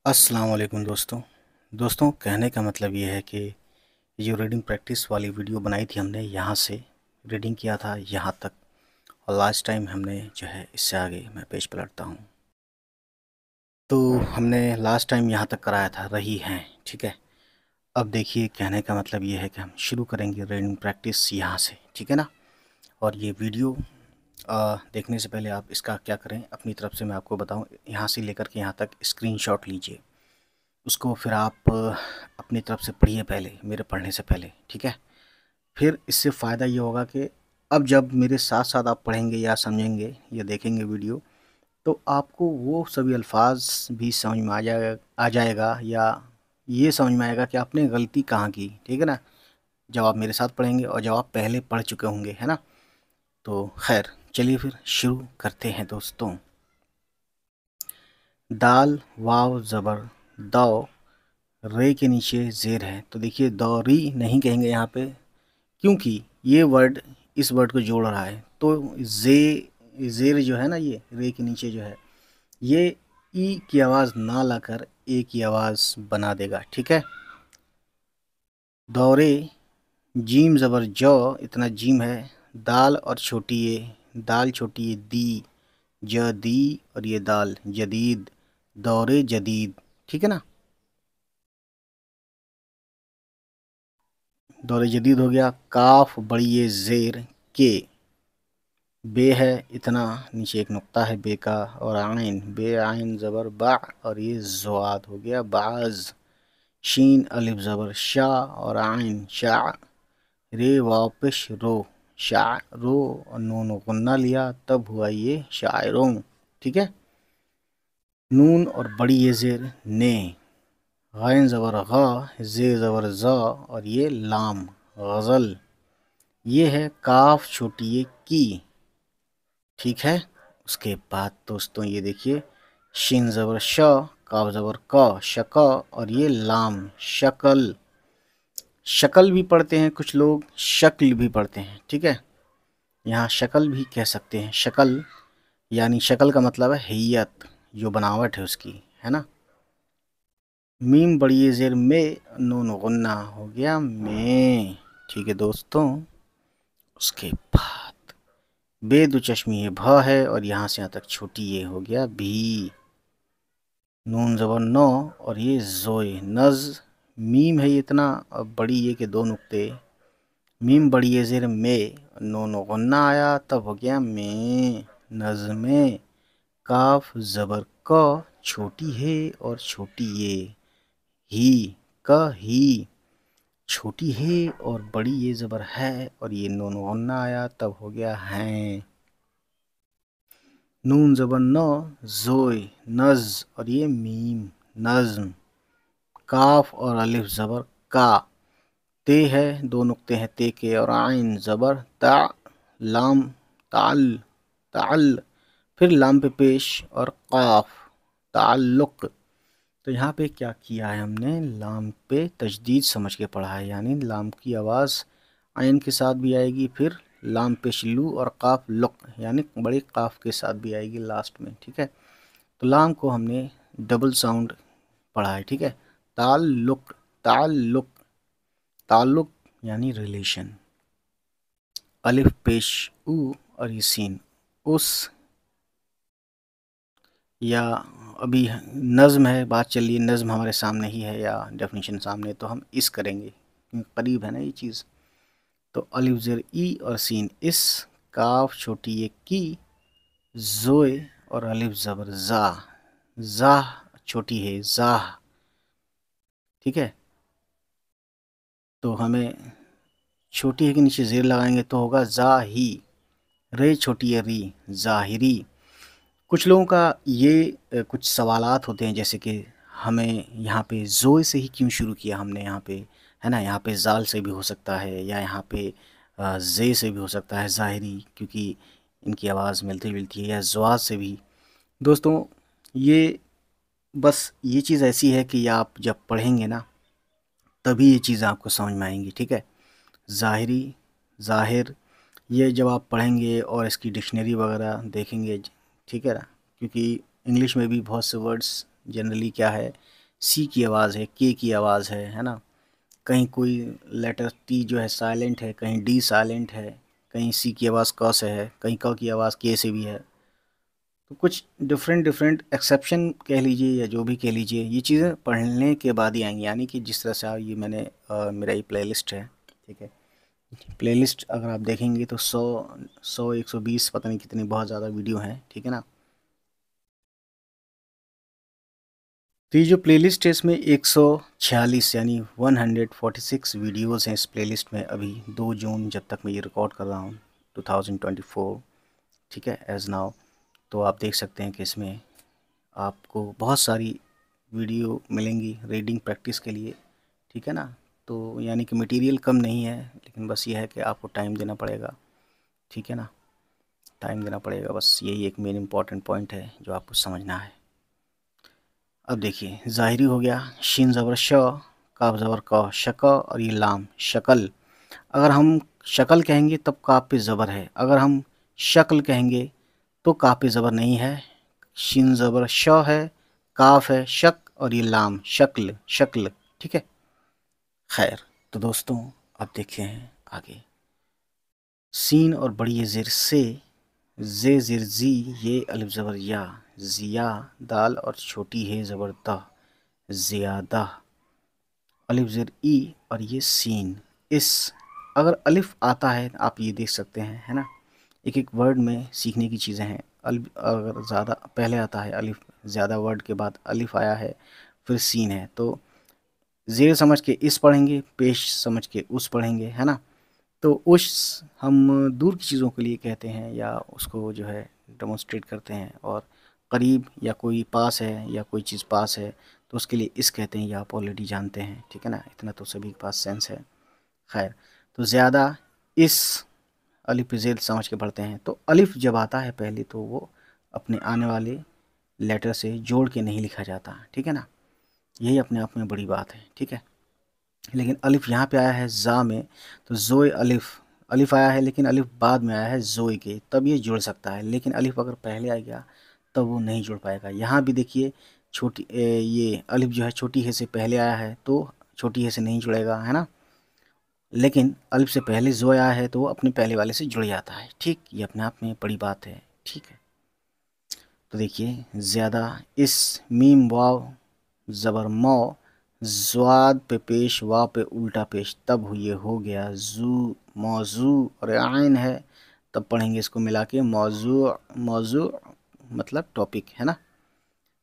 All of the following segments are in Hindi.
अस्सलाम वालेकुम दोस्तों कहने का मतलब ये है कि जो रीडिंग प्रैक्टिस वाली वीडियो बनाई थी हमने यहाँ से रीडिंग किया था यहाँ तक, और लास्ट टाइम हमने जो है इससे आगे मैं पेज पलटता हूँ तो हमने लास्ट टाइम यहाँ तक कराया था रही हैं। ठीक है, अब देखिए कहने का मतलब ये है कि हम शुरू करेंगे रीडिंग प्रैक्टिस यहाँ से। ठीक है ना। और ये वीडियो देखने से पहले आप इसका क्या करें, अपनी तरफ से मैं आपको बताऊँ, यहाँ से लेकर के यहाँ तक स्क्रीनशॉट लीजिए, उसको फिर आप अपनी तरफ से पढ़िए पहले, मेरे पढ़ने से पहले। ठीक है, फिर इससे फ़ायदा ये होगा कि अब जब मेरे साथ साथ आप पढ़ेंगे या समझेंगे या देखेंगे वीडियो, तो आपको वो सभी अल्फाज भी समझ में आ जाएगा या ये समझ में आएगा कि आपने गलती कहाँ की। ठीक है ना, जब आप मेरे साथ पढ़ेंगे और जब आप पहले पढ़ चुके होंगे, है ना। तो खैर चलिए फिर शुरू करते हैं दोस्तों। दाल वाव ज़बर दौ, रे के नीचे ज़ेर है, तो देखिए दौरी नहीं कहेंगे यहाँ पे, क्योंकि ये वर्ड इस वर्ड को जोड़ रहा है। तो ज़ेर जो है ना, ये रे के नीचे जो है, ये ई की आवाज़ ना लाकर ए की आवाज़ बना देगा। ठीक है, दौरे जीम ज़बर जौ, इतना जीम है, दाल और छोटी ये, दाल छोटी ये दी, दी और ये दाल जदीद, दौरे जदीद। ठीक है ना, दौरे जदीद हो गया। काफ बड़ी ये ज़ेर के, बे है इतना, नीचे एक नुक्ता है बे का, और आइन, बे आइन ज़बर बा, और ये ज़ुआद हो गया बाज। शीन अलिफ ज़बर शा, और आइन शा, रे वापिश रो, शायरो, और नून गुन्ना लिया तब हुआ ये शायरों। ठीक है, नून और बड़ी ये ज़ेर ने, गैन ज़बर गा, जे ज़बर ज़ा, और ये लाम गज़ल। ये है काफ छोटी ये की। ठीक है, उसके बाद दोस्तों ये देखिए, शिन ज़बर श, काफ ज़बर का, शका, और ये लाम शक्ल। शक्ल भी पढ़ते हैं कुछ लोग, शक्ल भी पढ़ते हैं। ठीक है, यहाँ शक्ल भी कह सकते हैं। शक्ल यानी शक्ल का मतलब है हैयत, जो बनावट है उसकी, है ना। मीम बड़ी ज़ेर में, नून गुन्ना हो गया में। ठीक है दोस्तों, उसके बाद बे दो चश्मी ये भ है, और यहाँ से यहाँ तक छोटी ये हो गया भी। नून ज़बर नो, और ये जोए नज, मीम है ये इतना, और बड़ी ये के दो नुक्ते, मीम बड़ी ये ज़ेर में, नून गुन्ना आया तब हो गया में, नज में। काफ ज़बर क, छोटी है और छोटी ये, ही क ही, छोटी है और बड़ी ये ज़बर है, और ये नून गुन्ना आया तब हो गया हैं। नून ज़बर न, जोए नज, और ये मीम नज्म। काफ और अलिफ ज़बर का, ते है दो नुक्ते हैं ते के, और आइन ज़बर ता, लाम ताल ताल, फिर लाम पे पेश और काफ ताल्लुक। तो यहाँ पे क्या किया है हमने, लाम पे तजदीद समझ के पढ़ा है, यानी लाम की आवाज़ आइन के साथ भी आएगी, फिर लाम पेश लू, और काफ लुक यानी बड़ी काफ के साथ भी आएगी लास्ट में। ठीक है, तो लाम को हमने डबल साउंड पढ़ा है। ठीक है, ताल्लुक ताल्लुक, ताल्लुक यानी रिलेशन। अलिफ पेश ऊ, और ये सीन उस, या अभी नज़्म है, बात चल रही है, नज़्म हमारे सामने ही है या डेफिनेशन सामने, तो हम इस करेंगे क्योंकि करीब है ना ये चीज़। तो अलिफ ज़ेर ई और सीन इस, काफ छोटी ये की, जोए और अलिफ ज़बर जा, जा छोटी है जाह। ठीक है, तो हमें छोटी है के नीचे ज़ेर लगाएंगे तो होगा जा ही, रे छोटी है री, जाहिरी। कुछ लोगों का ये कुछ सवालात होते हैं, जैसे कि हमें यहाँ पे ज़ोए से ही क्यों शुरू किया हमने यहाँ पे, है ना। यहाँ पे ज़ाल से भी हो सकता है, या यहाँ पे ज़े से भी हो सकता है ज़ाहिरी, क्योंकि इनकी आवाज़ मिलती जुलती है, या ज़्वाद से भी। दोस्तों ये बस ये चीज़ ऐसी है कि आप जब पढ़ेंगे ना, तभी ये चीज़ आपको समझ में आएंगी। ठीक है, ज़ाहिरी, ज़ाहिर, ये जब आप पढ़ेंगे और इसकी डिक्शनरी वगैरह देखेंगे, ठीक है ना, क्योंकि इंग्लिश में भी बहुत से वर्ड्स जनरली क्या है सी की आवाज़ है, के की आवाज़ है ना। कहीं कोई लेटर टी जो है साइलेंट है, कहीं डी साइलेंट है, कहीं सी की आवाज़ क से है, कहीं क की आवाज़ के से भी है। तो कुछ डिफरेंट डिफरेंट एक्सेप्शन कह लीजिए या जो भी कह लीजिए, ये चीज़ें पढ़ने के बाद ही आएंगी। यानी कि जिस तरह से ये मैंने मेरा ये प्लेलिस्ट है, ठीक है। प्लेलिस्ट अगर आप देखेंगे तो 120 पता नहीं कितनी बहुत ज़्यादा वीडियो हैं, ठीक है ना। तो ये जो प्लेलिस्ट है इसमें 146 यानी 146 वीडियोस हैं इस प्लेलिस्ट में। अभी 2 जून जब तक मैं ये रिकॉर्ड कर रहा हूँ 2024, ठीक है, एज नाउ। तो आप देख सकते हैं कि इसमें आपको बहुत सारी वीडियो मिलेंगी रीडिंग प्रैक्टिस के लिए, ठीक है ना। तो यानी कि मटेरियल कम नहीं है, लेकिन बस ये है कि आपको टाइम देना पड़ेगा, ठीक है ना। टाइम देना पड़ेगा, बस यही एक मेन इम्पॉर्टेंट पॉइंट है जो आपको समझना है। अब देखिए, ज़ाहिरी हो गया, शीन ज़बर श, काफ ज़बर क, शक, और ये लाम शक्ल। अगर हम शक्ल कहेंगे तब काफ पे ज़बर है, अगर हम शक्ल कहेंगे तो काफ पे ज़बर नहीं है। शीन ज़बर श है, काफ है, शक, और ये लाम शक्ल शक्ल, ठीक है। खैर, तो दोस्तों अब देखते हैं आगे। सीन और बड़ी ज़ेर से, जे ज़ेर जी, ये अलिफ ज़बर या, ज़िया, दाल और छोटी है ज़बर द, ज़ियादा, अलिफ ज़ेर ई, और ये सीन। इस अगर अलिफ आता है आप ये देख सकते हैं, है ना। एक एक वर्ड में सीखने की चीज़ें हैं। अलिफ अगर ज़्यादा पहले आता है अलिफ, ज़्यादा वर्ड के बाद अलिफ आया है, फिर सीन है, तो ज़ेर समझ के इस पढ़ेंगे, पेश समझ के उस पढ़ेंगे, है ना। तो उस हम दूर की चीज़ों के लिए कहते हैं या उसको जो है डेमोन्स्ट्रेट करते हैं, और करीब या कोई पास है या कोई चीज़ पास है तो उसके लिए इस कहते हैं, या आप ऑलरेडी जानते हैं, ठीक है ना। इतना तो सभी के पास सेंस है। खैर, तो ज़्यादा इस अलिफ ज़ेर समझ के पढ़ते हैं। तो अलिफ जब आता है पहले तो वो अपने आने वाले लेटर से जोड़ के नहीं लिखा जाता, ठीक है ना। यही अपने आप में बड़ी बात है, ठीक है। लेकिन अलिफ यहाँ पे आया है ज़ा में, तो ज़ोए अलिफ, अलिफ आया है लेकिन अलिफ बाद में आया है ज़ोए के, तब ये जुड़ सकता है। लेकिन अलिफ अगर पहले आ गया तब वो नहीं जुड़ पाएगा। यहाँ भी देखिए, ये अलिफ जो है छोटी है से पहले आया है तो छोटी है से नहीं जुड़ेगा, है ना। लेकिन अलिफ से पहले ज़ोए आया है तो वो अपने पहले वाले से जुड़ जाता है, ठीक। ये अपने आप में बड़ी बात है, ठीक है। तो देखिए, ज़्यादा इस, मीम वाव ज़बर मौ, ज़्वाद पे पेश, वा पे उल्टा पेश, तब ये हो गया जू, मौजू, और आइन है तब पढ़ेंगे इसको मिला के मौजू, मौजू मतलब टॉपिक, है ना।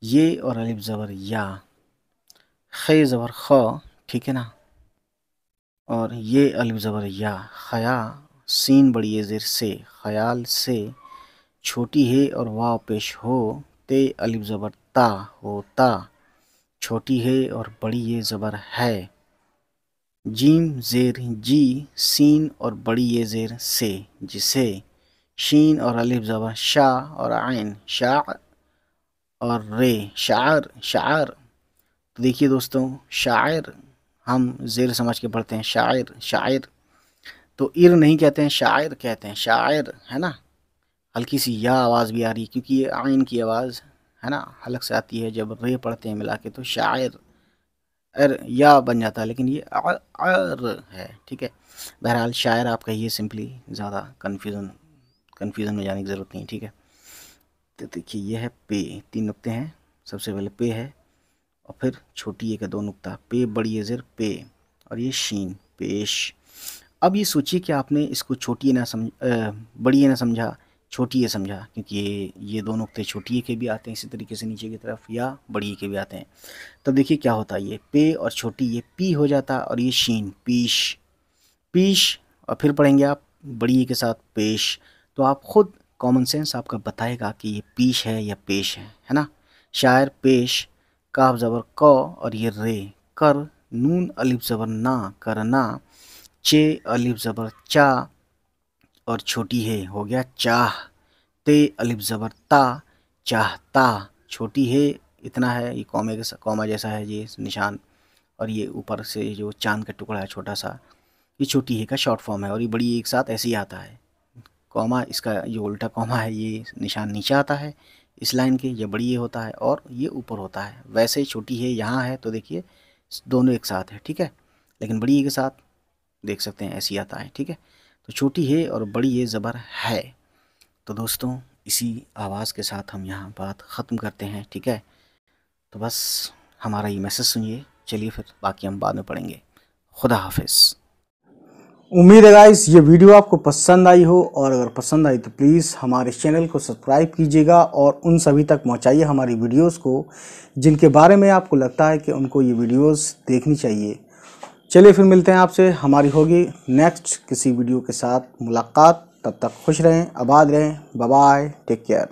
ये और अलिफ ज़बर या, खे ज़बर ख, ठीक है ना। और ये अलिफ ज़बर या, खया, सीन बड़ी ये ज़ेर से, ख़याल से, छोटी है और वाव पेश हो, ते अलिफ ज़बर ता, होता, छोटी है और बड़ी ये ज़बर है, जीम ज़ेर जी, सीन और बड़ी ये ज़ेर से, जिसे, शीन और अलिफ ज़बर शा, और आइन शा, और रे शायर, शायर। तो देखिए दोस्तों, शायर हम ज़ेर समझ के पढ़ते हैं, शायर शायर। तो इर नहीं कहते हैं, शायर कहते हैं, शायर, है ना। हल्की सी या आवाज़ भी आ रही है क्योंकि ये आइन की आवाज़, है ना, हलक से आती है। जब रे पढ़ते हैं मिला के तो शायर, अर या बन जाता है, लेकिन ये अर है, ठीक है। बहरहाल शायर आप कहिए सिंपली, ज़्यादा कन्फ्यूज़न में जाने की ज़रूरत नहीं, ठीक है। तो देखिए, ये है पे, 3 नुक्ते हैं। सबसे पहले पे है, और फिर छोटी ए का 2 नुक्ता, पे बड़ी ए ज़ेर पे, और ये शीन पेश। अब ये सोचिए कि आपने इसको छोटी ए ना बड़ी ए ना समझा, छोटी ए समझा, क्योंकि ये 2 नुक्ते छोटी ए के भी आते हैं इसी तरीके से नीचे की तरफ, या बड़ी ए के भी आते हैं। तब देखिए क्या होता है, ये पे और छोटी ये पी हो जाता, और ये शीन पीश, पीश। और फिर पढ़ेंगे आप बड़ी ए के साथ पेश। तो आप खुद कॉमन सेंस आपका बताएगा कि ये पीश है या पेश है ना। शायर पेश, काफ ज़बर क, और ये रे, कर, नून अलिफ ज़बर ना, करना, चे अलिफ ज़बर चा, और छोटी है हो गया चाह, ते अलिफ ज़बर ता, चाहता, छोटी है इतना है, ये कॉमा जैसा है ये निशान, और ये ऊपर से जो चांद का टुकड़ा है छोटा सा, ये छोटी है का शॉर्ट फॉर्म है, और ये बड़ी एक साथ ऐसे ही आता है। कॉमा इसका जो उल्टा कॉमा है, ये निशान नीचे आता है, इस लाइन के, ये बड़ी ए होता है और ये ऊपर होता है। वैसे ही छोटी ए यहाँ है तो देखिए दोनों एक साथ है, ठीक है, लेकिन बड़ी ए के साथ देख सकते हैं ऐसी आता है, ठीक है। तो छोटी ए और बड़ी ए ज़बर है। तो दोस्तों इसी आवाज़ के साथ हम यहाँ बात ख़त्म करते हैं, ठीक है। तो बस हमारा ये मैसेज सुनिए, चलिए फिर बाकी हम बाद में पढ़ेंगे। खुदा हाफिज़। उम्मीद है गाइस ये वीडियो आपको पसंद आई हो, और अगर पसंद आई तो प्लीज़ हमारे चैनल को सब्सक्राइब कीजिएगा और उन सभी तक पहुंचाइए हमारी वीडियोस को जिनके बारे में आपको लगता है कि उनको ये वीडियोस देखनी चाहिए। चलिए फिर मिलते हैं आपसे, हमारी होगी नेक्स्ट किसी वीडियो के साथ मुलाकात। तब तक खुश रहें, आबाद रहें, बाय बाय, टेक केयर।